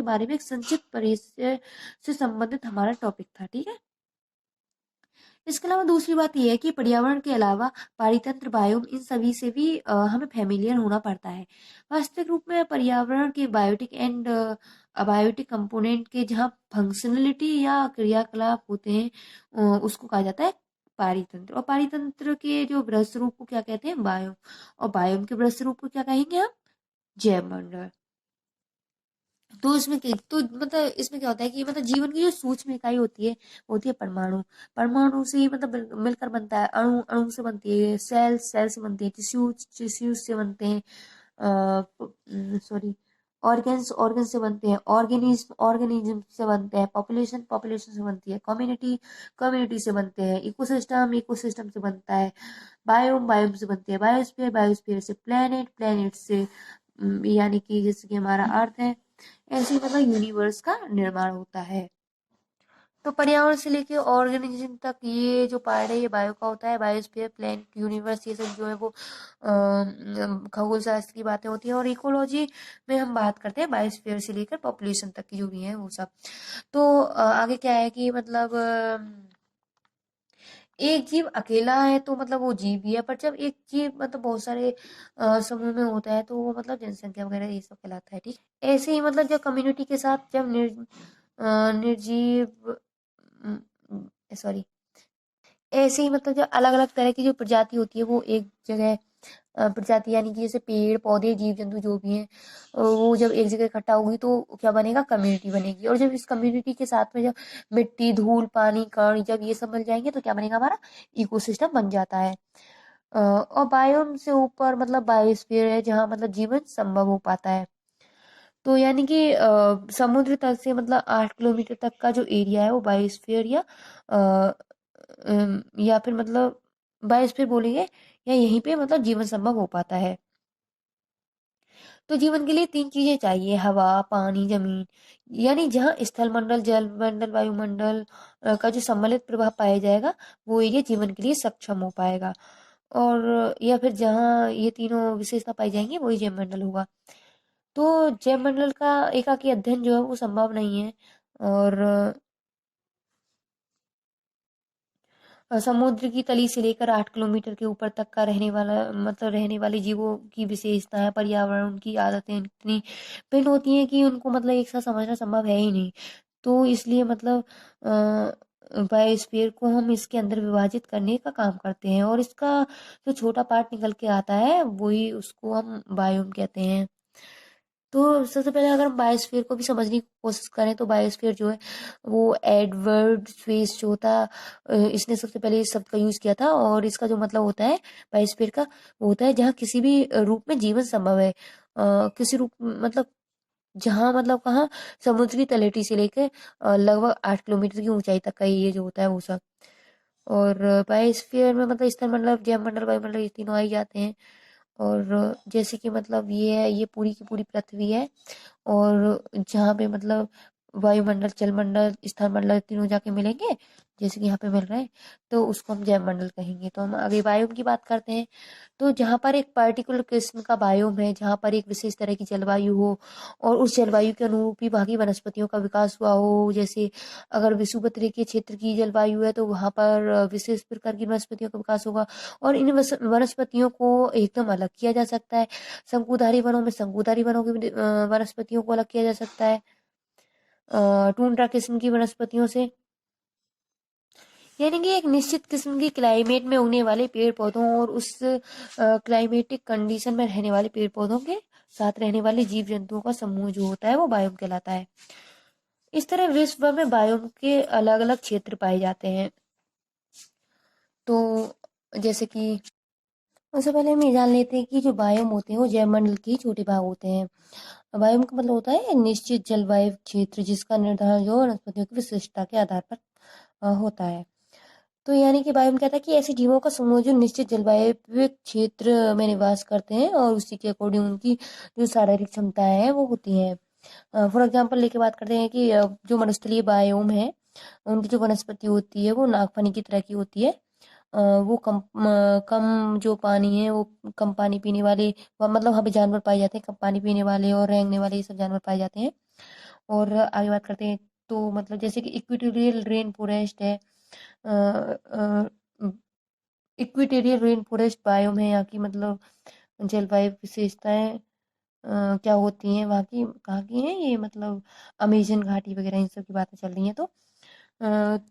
के बारे में एक संक्षिप्त परिचय से संबंधित हमारा टॉपिक था। ठीक है। इसके अलावा दूसरी बात यह है कि पर्यावरण के अलावा पारितंत्र, बायोम, इन सभी से भी हमें फैमिलियर होना पड़ता है। वास्तविक रूप में पर्यावरण के बायोटिक एंड अबायोटिक कंपोनेंट के जहाँ फंक्शनलिटी या क्रियाकलाप होते हैं उसको कहा जाता है पारितंत्र। और पारितंत्र के जो बृहद स्वरूप को क्या कहते हैं? बायोम। और बायोम के बृहद स्वरूप को क्या कहेंगे हम? जैव मंडल। तो मतलब इसमें क्या होता है कि मतलब जीवन की जो सूक्ष्म इकाई होती है वो होती है परमाणु। परमाणु से ही मतलब मिलकर बनता है। अणु, अणु से बनती है सेल, सेल से बनती है टिश्यू, टिश्यू से बनते हैं सॉरी ऑर्गन्स, ऑर्गन से बनते हैं ऑर्गेनिज्म, ऑर्गेनिज्म से बनते हैं पॉपुलेशन, पॉपुलेशन से बनती है कम्युनिटी, कम्युनिटी से बनते हैं इकोसिस्टम, इकोसिस्टम से बनता है बायोम, बायोम से बनते हैं बायोस्फीयर, बायोस्फीयर से प्लेनेट, प्लेनेट से यानी कि जैसे कि हमारा अर्थ है, ऐसे ही मतलब यूनिवर्स का निर्माण होता है। तो पर्यावरण से लेके ऑर्गेनिज्म तक ये जो पार्ट है ये बायो का होता है। बायोस्फीयर, प्लैनेट, यूनिवर्स, ये सब जो है वो खगोल शास्त्र की बातें होती है। और इकोलॉजी में हम बात करते हैं बायोस्फीयर से लेकर पॉपुलेशन तक की जो भी है वो सब। तो आगे क्या है कि मतलब एक जीव अकेला है तो मतलब वो जीव ही है, पर जब एक जीव मतलब बहुत सारे समूह में होता है तो वो मतलब जनसंख्या वगैरह ये सब कहलाता है। ठीक। ऐसे ही मतलब जब कम्युनिटी के साथ जब निर्जीव सॉरी ऐसे ही मतलब जो अलग अलग तरह की जो प्रजाति होती है वो एक जगह प्रजाति यानी कि जैसे पेड़ पौधे जीव जंतु जो भी हैं वो जब एक जगह इकट्ठा होगी तो क्या बनेगा? कम्युनिटी बनेगी। और जब इस कम्युनिटी के साथ में जब मिट्टी, धूल, पानी, कण जब ये सब मिल जाएंगे तो क्या बनेगा? हमारा इकोसिस्टम बन जाता है। और बायोम से ऊपर मतलब बायोस्फीयर है जहाँ मतलब जीवन संभव हो पाता है। तो यानी कि समुद्र तल से मतलब 8 किलोमीटर तक का जो एरिया है वो बायोस्फीयर या फिर मतलब बायोस्फीयर बोलेंगे, या यहीं पे मतलब जीवन संभव हो पाता है। तो जीवन के लिए 3 चीजें चाहिए: हवा, पानी, जमीन। यानी जहाँ स्थल मंडल, जल मंडल, वायुमंडल का जो सम्मिलित प्रभाव पाया जाएगा वो एरिया जीवन के लिए सक्षम हो पाएगा। और या फिर जहाँ ये तीनों विशेषता पाई जाएंगी वही जैव मंडल होगा। तो जैव मंडल का एकाकी अध्ययन जो है वो संभव नहीं है। और समुद्र की तली से लेकर 8 किलोमीटर के ऊपर तक का रहने वाला मतलब रहने वाले जीवों की विशेषताएं, पर्यावरण, उनकी आदतें इतनी भिन्न होती हैं कि उनको मतलब एक साथ समझना संभव है ही नहीं। तो इसलिए मतलब बायोस्फीयर को हम इसके अंदर विभाजित करने का काम करते हैं और इसका जो छोटा पार्ट निकल के आता है वही उसको हम बायोम कहते हैं। तो सबसे पहले अगर हम बायोस्फीयर को भी समझने की कोशिश करें तो बायोस्फीयर जो है वो एडवर्ड स्पेस जो होता इसने सबसे पहले इस शब्द का यूज किया था। और इसका जो मतलब होता है बायोस्फीयर का वो होता है जहाँ किसी भी रूप में जीवन संभव है। किसी रूप मतलब जहाँ मतलब कहाँ समुद्र की तलहटी से लेकर लगभग 8 किलोमीटर की ऊंचाई तक का ये जो होता है वो सब। और बायोस्फीयर में मतलब स्थल मंडल, जैव मंडल, वायुमंडल ये तीनों आ ही जाते हैं। और जैसे कि मतलब ये है, ये पूरी की पूरी पृथ्वी है। और जहाँ पे मतलब वायुमंडल, जलमंडल, स्थल मंडल तीनों जाके मिलेंगे जैसे कि यहाँ पे मिल रहे हैं तो उसको हम जैव मंडल कहेंगे। तो हम अभी बायोम की बात करते हैं। तो जहाँ पर एक पर्टिकुलर किस्म का बायोम है, जहाँ पर एक विशेष तरह की जलवायु हो और उस जलवायु के अनुरूप ही बाकी वनस्पतियों का विकास हुआ हो। जैसे अगर विषुवत रेखीय क्षेत्र की जलवायु है तो वहाँ पर विशेष प्रकार की वनस्पतियों का विकास होगा। और इन वनस्पतियों को एकदम अलग किया जा सकता है। शंकुधारी वनों में शंकुधारी वनों की वनस्पतियों को अलग किया जा सकता है टूंड्रा किस्म की वनस्पतियों से। यानी कि एक निश्चित किस्म की क्लाइमेट में उगने वाले पेड़ पौधों और उस क्लाइमेटिक कंडीशन में रहने वाले पेड़ पौधों के साथ रहने वाले जीव जंतुओं का समूह जो होता है वो बायोम कहलाता है। इस तरह विश्व भर में बायोम के अलग अलग क्षेत्र पाए जाते हैं। तो जैसे कि उससे पहले हम ये जान लेते हैं कि जो बायोम होते हैं वो जैवमंडल के ही छोटे भाग होते हैं। बायोम का मतलब होता है निश्चित जलवायु क्षेत्र जिसका निर्धारण जो वनस्पतियों की विशिष्टता के आधार पर होता है। तो यानी कि बायोम कहता है कि ऐसे जीवों का समूह जो निश्चित जलवायु क्षेत्र में निवास करते हैं और उसी के अकॉर्डिंग उनकी जो शारीरिक क्षमताएं हैं वो होती हैं। फॉर एग्जाम्पल लेके बात करते हैं कि जो मरुस्थलीय बायोम है उनकी जो वनस्पति होती है वो नागफनी की तरह की होती है। वो कम जो पानी है वो कम पानी पीने वाले मतलब वहाँ पे जानवर पाए जाते हैं कम पानी पीने वाले और रेंगने वाले ये सब जानवर पाए जाते हैं। और आगे बात करते हैं तो मतलब जैसे कि इक्वेटोरियल रेन फॉरेस्ट है, इक्वेटोरियल रेन फॉरेस्ट बायोम है यहाँ की, मतलब जलवायु विशेषताएं क्या होती हैं वहाँ की, कहाँ की हैं ये, मतलब अमेजन घाटी वगैरह इन सब की बातें चल रही हैं।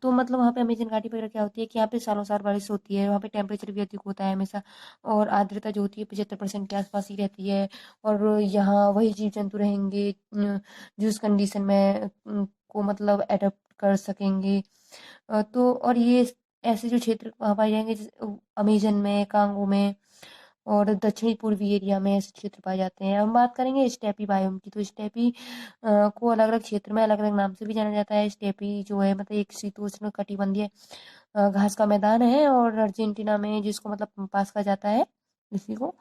तो मतलब वहाँ पे अमेजन घाटी वगैरह क्या होती है कि यहाँ पे सालों साल बारिश होती है, वहाँ पे टेम्परेचर भी अधिक होता है हमेशा, और आर्द्रता जो होती है 75% के आसपास ही रहती है। और यहाँ वही जीव जंतु रहेंगे जो उस कंडीशन में को मतलब अडेप्ट कर सकेंगे। तो और ये ऐसे जो क्षेत्र वहाँ पाए जाएंगे अमेजन में, कांगो में और दक्षिणी पूर्वी एरिया में ऐसे क्षेत्र पाए जाते हैं। हम बात करेंगे स्टेपी बायोम की, तो स्टेपी को अलग अलग क्षेत्र में अलग अलग नाम से भी जाना जाता है। स्टेपी जो है मतलब एक शीतोष्ण कटिबंधीय घास का मैदान है, और अर्जेंटीना में जिसको मतलब पम्पास कहा जाता है इसी को,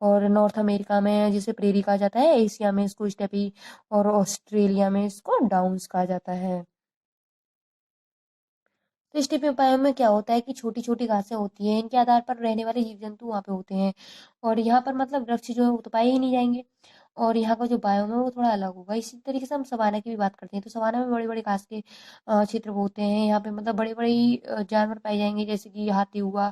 और नॉर्थ अमेरिका में जिसे प्रेरी कहा जाता है, एशिया में इसको स्टेपी, और ऑस्ट्रेलिया में इसको डाउन्स कहा जाता है। तो स्टेपी बायोम में क्या होता है कि छोटी छोटी घासें होती हैं, इनके आधार पर रहने वाले जीव जंतु वहाँ पे होते हैं, और यहाँ पर मतलब वृक्ष जो है वो तो पाए ही नहीं जाएंगे, और यहाँ का जो बायोम है वो थोड़ा अलग होगा। इसी तरीके से हम सवाना की भी बात करते हैं, तो सवाना में बड़े बड़े घास के क्षेत्र होते हैं, यहाँ पे मतलब बड़े बड़े जानवर पाए जाएंगे, जैसे कि हाथी हुआ,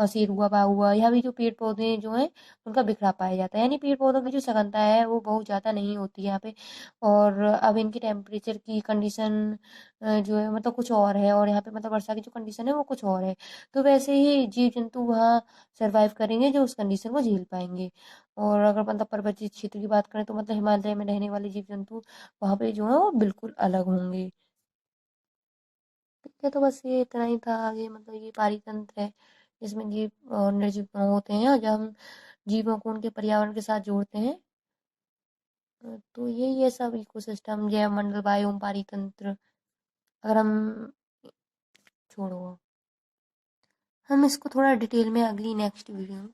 शेर हुआ, बाघ हुआ। यहाँ भी जो पेड़ पौधे जो हैं उनका बिखरा पाया जाता है, यानी पेड़ पौधों की जो सघनता है वो बहुत ज़्यादा नहीं होती है यहाँ पे। और अब इनकी टेम्परेचर की कंडीशन जो है मतलब कुछ और है, और यहाँ पे मतलब वर्षा की जो कंडीशन है वो कुछ और है। तो वैसे ही जीव जंतु वहाँ सरवाइव करेंगे जो उस कंडीशन को झेल पाएंगे। और अगर मतलब पर्वतीय क्षेत्र की बात करें तो मतलब हिमालय में रहने वाले जीव जंतु वहाँ पे जो है वो बिल्कुल अलग होंगे। ठीक है, तो बस ये इतना ही था। आगे मतलब ये पारितंत्र है जिसमें जीव और निर्जीव होते हैं, और जब हम जीवों को उनके पर्यावरण के साथ जोड़ते हैं तो ये सब इकोसिस्टम, जैव मंडल, बायोम, पारितंत्र, अगर हम छोड़ो, हम इसको थोड़ा डिटेल में अगली नेक्स्ट वीडियो में